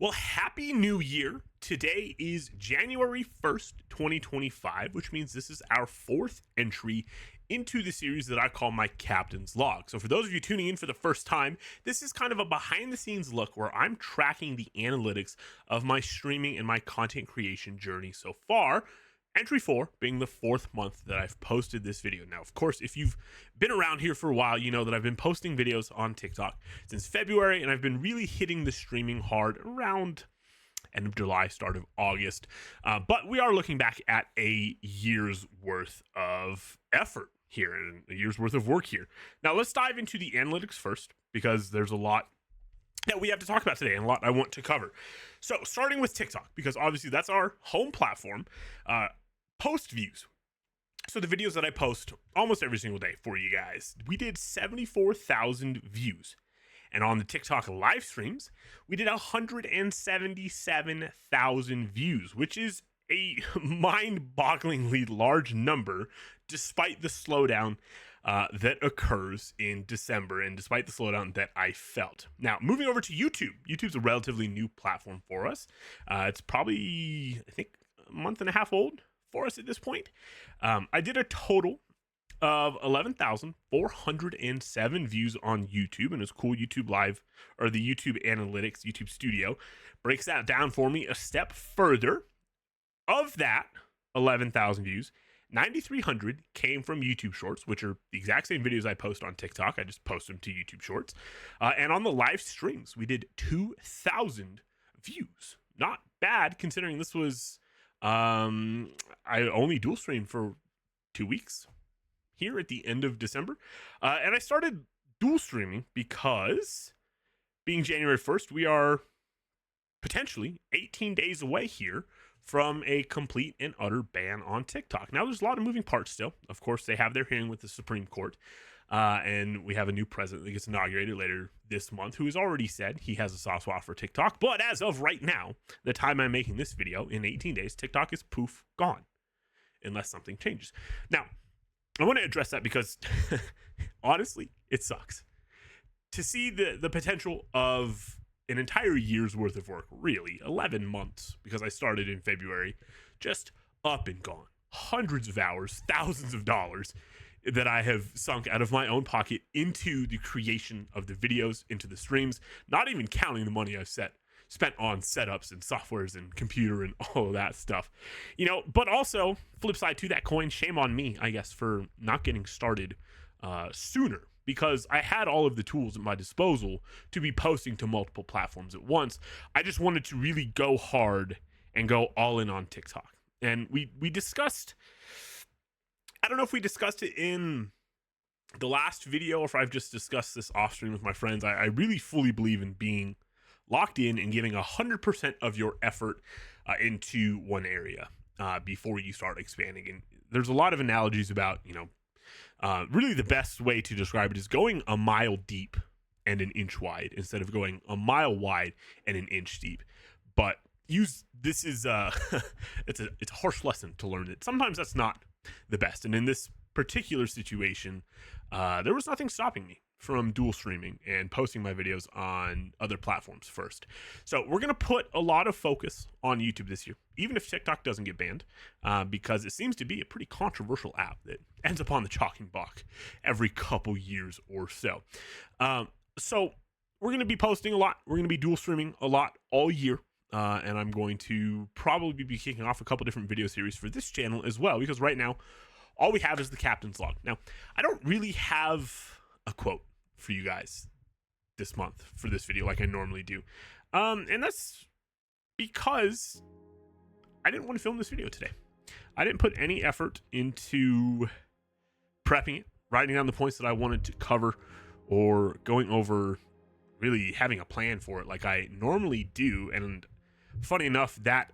Well, happy new year. Today is January 1st, 2025, which means this is our fourth entry into the series that I call my Captain's Log. So, for those of you tuning in for the first time, this is kind of a behind the scenes look where I'm tracking the analytics of my streaming and my content creation journey so far. Entry 4 being the fourth month that I've posted this video. Now, of course, if you've been around here for a while, you know that I've been posting videos on TikTok since February, and I've been really hitting the streaming hard around end of July, start of August. But we are looking back at a year's worth of effort here and a year's worth of work here. Now, let's dive into the analytics first, because there's a lot that we have to talk about today and a lot I want to cover. So, starting with TikTok, because obviously that's our home platform. Post views. So the videos that I post almost every single day for you guys, we did 74,000 views. And on the TikTok live streams, we did 177,000 views, which is a mind-bogglingly large number despite the slowdown that occurs in December and despite the slowdown that I felt. Now, moving over to YouTube. YouTube's a relatively new platform for us. It's probably, I think, a month and a half old for us at this point. I did a total of 11,407 views on YouTube, and it's cool. YouTube Live, or the YouTube Analytics, YouTube Studio, breaks that down for me a step further. Of that 11,000 views, 9,300 came from YouTube Shorts, which are the exact same videos I post on TikTok. I just post them to YouTube Shorts. And on the live streams, we did 2,000 views. Not bad, considering this was I only dual streamed for 2 weeks here at the end of December. And I started dual streaming because being January 1st, we are potentially 18 days away here from a complete and utter ban on TikTok. Now, there's a lot of moving parts still. Of course, they have their hearing with the Supreme Court. And we have a new president that gets inaugurated later this month who has already said he has a soft spot for TikTok. But as of right now, the time I'm making this video, in 18 days, TikTok is poof gone unless something changes. Now, I want to address that because honestly, it sucks to see the potential of an entire year's worth of work, really 11 months, because I started in February, just up and gone. Hundreds of hours, thousands of dollars that I have sunk out of my own pocket into the creation of the videos, into the streams, not even counting the money I've spent on setups and softwares and computer and all of that stuff. But also, flip side to that coin, shame on me, I guess, for not getting started sooner, because I had all of the tools at my disposal to be posting to multiple platforms at once. I just wanted to really go hard and go all in on TikTok. And we discussed, I don't know if we discussed it in the last video or if I've just discussed this off stream with my friends. I really fully believe in being locked in and giving 100% of your effort into one area before you start expanding. And there's a lot of analogies about, really the best way to describe it is going a mile deep and an inch wide instead of going a mile wide and an inch deep. But this is it's a harsh lesson to learn that sometimes that's not the best. And in this particular situation, there was nothing stopping me from dual streaming and posting my videos on other platforms first. So we're going to put a lot of focus on YouTube this year, even if TikTok doesn't get banned, because it seems to be a pretty controversial app that ends up on the chopping block every couple years or so. So we're going to be posting a lot. We're going to be dual streaming a lot all year. And I'm going to probably be kicking off a couple different video series for this channel as well, because right now, all we have is the Captain's Log. Now, I don't really have a quote for you guys this month for this video like I normally do. And that's because I didn't want to film this video today. I didn't put any effort into prepping it, writing down the points that I wanted to cover, or going over really having a plan for it like I normally do. And funny enough, that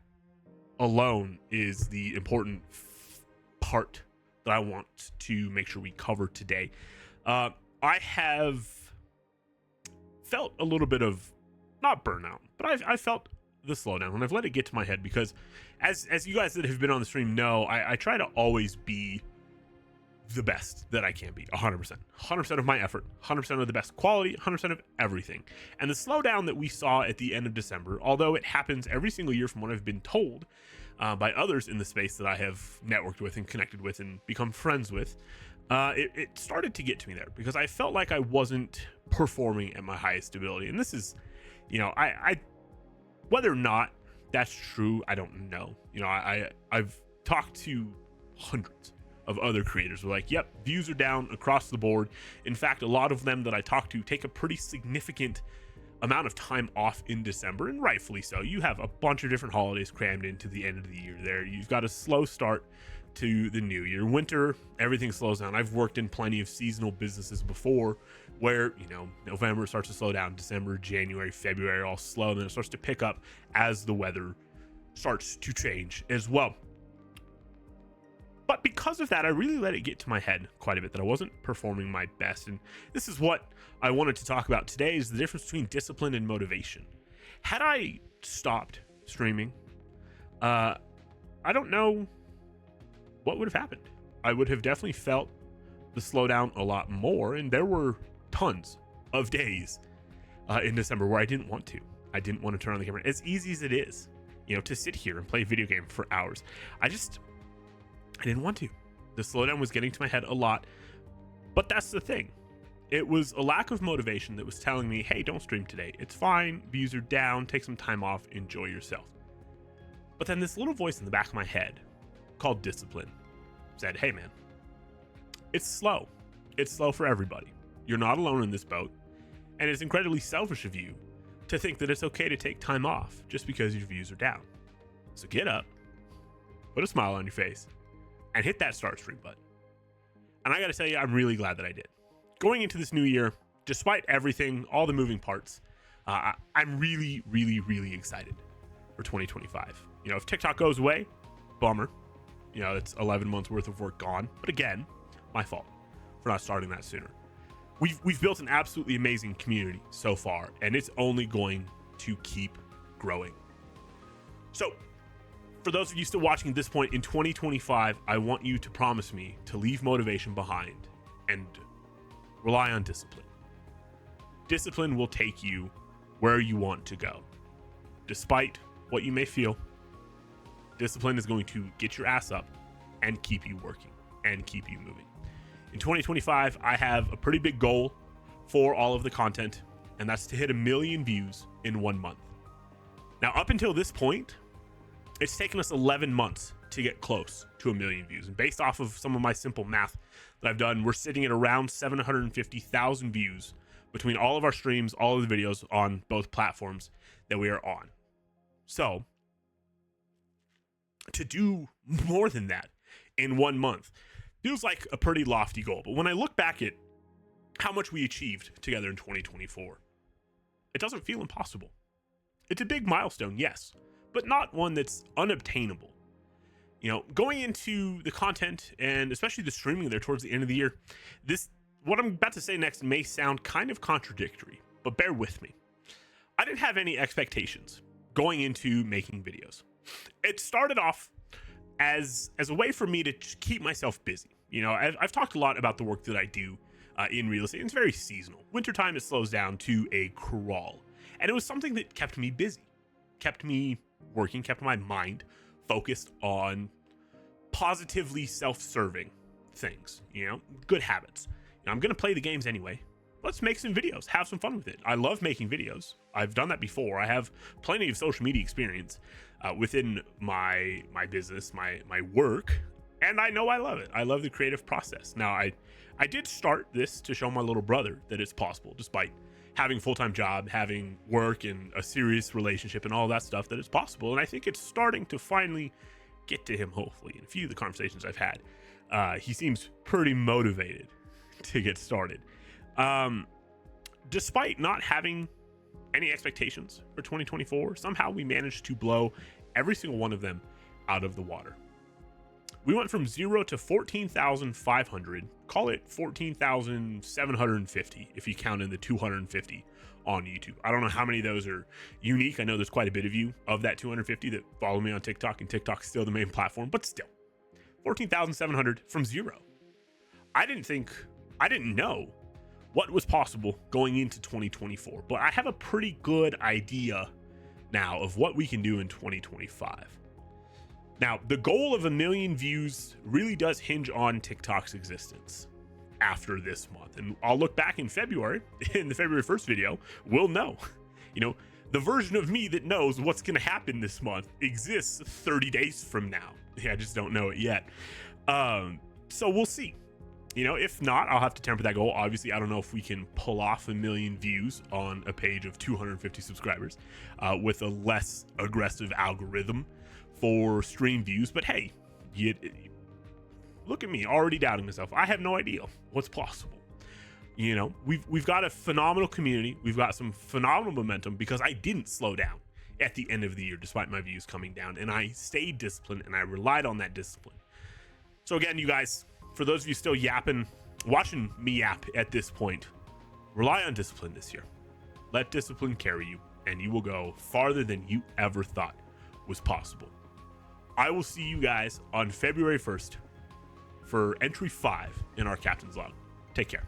alone is the important part that I want to make sure we cover today. I have felt a little bit of, not burnout, but I felt the slowdown, and I've let it get to my head because as you guys that have been on the stream know, I try to always be the best that I can be, 100% of my effort, 100% of the best quality, 100% of everything. And the slowdown that we saw at the end of December, although it happens every single year from what I've been told by others in the space that I have networked with and connected with and become friends with, it started to get to me there because I felt like I wasn't performing at my highest ability. And this is, I whether or not that's true, I don't know. I've talked to hundreds of other creators who are like, yep, views are down across the board. In fact, a lot of them that I talk to take a pretty significant amount of time off in December, and rightfully so. You have a bunch of different holidays crammed into the end of the year there. You've got a slow start to the new year. Winter, everything slows down. I've worked in plenty of seasonal businesses before where, November starts to slow down, December, January, February, all slow, and then it starts to pick up as the weather starts to change as well. But because of that, I really let it get to my head quite a bit that I wasn't performing my best. And this is what I wanted to talk about today, is the difference between discipline and motivation. Had I stopped streaming, I don't know what would have happened. I would have definitely felt the slowdown a lot more. And there were tons of days in December where I didn't want to. I didn't want to turn on the camera. As easy as it is, to sit here and play a video game for hours, I didn't want to. The slowdown was getting to my head a lot. But that's the thing. It was a lack of motivation that was telling me, hey, don't stream today. It's fine. Views are down. Take some time off. Enjoy yourself. But then this little voice in the back of my head called discipline said, hey, man, it's slow. It's slow for everybody. You're not alone in this boat. And it's incredibly selfish of you to think that it's okay to take time off just because your views are down. So get up, put a smile on your face, and hit that start stream button. And I got to tell you, I'm really glad that I did. Going into this new year, despite everything, all the moving parts, I'm really, really, really excited for 2025. If TikTok goes away, bummer. It's 11 months worth of work gone. But again, my fault for not starting that sooner. We've built an absolutely amazing community so far, and it's only going to keep growing. So, for those of you still watching at this point in 2025, I want you to promise me to leave motivation behind and rely on discipline. Discipline will take you where you want to go. Despite what you may feel, discipline is going to get your ass up and keep you working and keep you moving. In 2025, I have a pretty big goal for all of the content, and that's to hit 1 million views in 1 month. Now, up until this point, it's taken us 11 months to get close to 1 million views. And based off of some of my simple math that I've done, we're sitting at around 750,000 views between all of our streams, all of the videos on both platforms that we are on. So, to do more than that in 1 month feels like a pretty lofty goal. But when I look back at how much we achieved together in 2024, it doesn't feel impossible. It's a big milestone, yes, but not one that's unobtainable. Going into the content and especially the streaming there towards the end of the year, what I'm about to say next may sound kind of contradictory, but bear with me. I didn't have any expectations going into making videos. It started off as a way for me to keep myself busy. I've talked a lot about the work that I do in real estate. It's very seasonal. Wintertime, it slows down to a crawl. And it was something that kept me busy, kept me working, kept my mind focused on positively self-serving things, good habits. I'm going to play the games anyway. Let's make some videos, have some fun with it. I love making videos. I've done that before. I have plenty of social media experience within my business, my work, and I know I love it. I love the creative process. Now, I did start this to show my little brother that it's possible, despite having a full-time job, having work and a serious relationship and all that stuff, that it's possible. And I think it's starting to finally get to him, hopefully. In a few of the conversations I've had, he seems pretty motivated to get started. Despite not having any expectations for 2024, somehow we managed to blow every single one of them out of the water. We went from 0 to 14,500, call it 14,750 if you count in the 250 on YouTube. I don't know how many of those are unique. I know there's quite a bit of you of that 250 that follow me on TikTok, and TikTok's still the main platform, but still 14,700 from 0. I didn't know what was possible going into 2024, but I have a pretty good idea now of what we can do in 2025. Now, the goal of 1 million views really does hinge on TikTok's existence after this month. And I'll look back in February, in the February 1st video, we'll know. You know, the version of me that knows what's going to happen this month exists 30 days from now. Yeah, I just don't know it yet. So we'll see. You know, if not, I'll have to temper that goal. Obviously, I don't know if we can pull off 1 million views on a page of 250 subscribers with a less aggressive algorithm for stream views. But hey, look at me already doubting myself. I have no idea what's possible. You know, we've got a phenomenal community. We've got some phenomenal momentum because I didn't slow down at the end of the year despite my views coming down, and I stayed disciplined and I relied on that discipline. So again, you guys, for those of you still yapping, watching me yap at this point, rely on discipline this year. Let discipline carry you, and you will go farther than you ever thought was possible. I will see you guys on February 1st for entry 5 in our Captain's Log. Take care.